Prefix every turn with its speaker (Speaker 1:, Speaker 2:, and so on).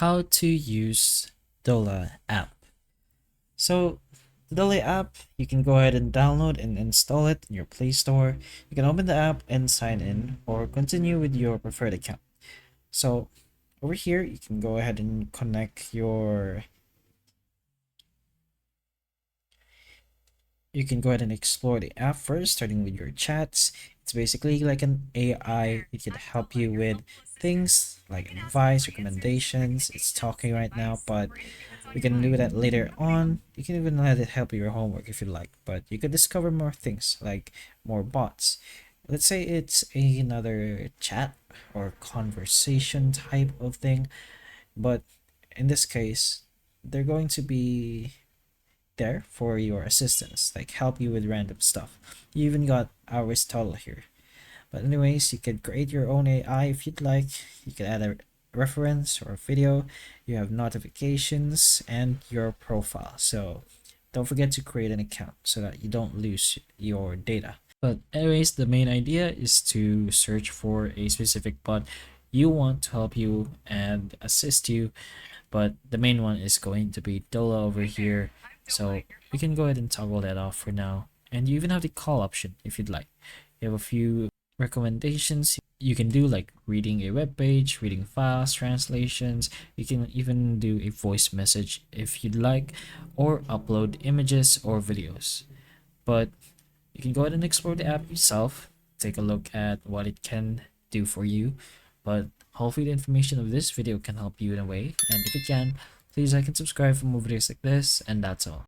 Speaker 1: how to use Dola app. So the Dola app, you can go ahead and download and install it in your Play Store. You can open the app and sign in or continue with your preferred account. So over here, you can go ahead and connect your you can go ahead and explore the app first, starting with your chats. It's basically like an AI. It can help you with things like advice, recommendations. It's talking right now, but we can do that later on. You can even let it help you your homework if you like, but you could discover more things like more bots. Let's say it's another chat or conversation type of thing, but in this case, they're going to be there for your assistance, like help you with random stuff. You even got Aristotle here. But anyways, you can create your own AI if you'd like. You can add a reference or a video. You have notifications and your profile. So don't forget to create an account so that you don't lose your data. But anyways, the main idea is to search for a specific bot you want to help you and assist you, but the main one is going to be Dola over here. So we can go ahead and toggle that off for now. And you even have the call option if you'd like. You have a few recommendations you can do, like reading a web page, reading files, translations. You can even do a voice message if you'd like, or upload images or videos. But you can go ahead and explore the app yourself, take a look at what it can do for you. But hopefully the information of this video can help you in a way, and if it can, please like and subscribe for more videos like this, and that's all.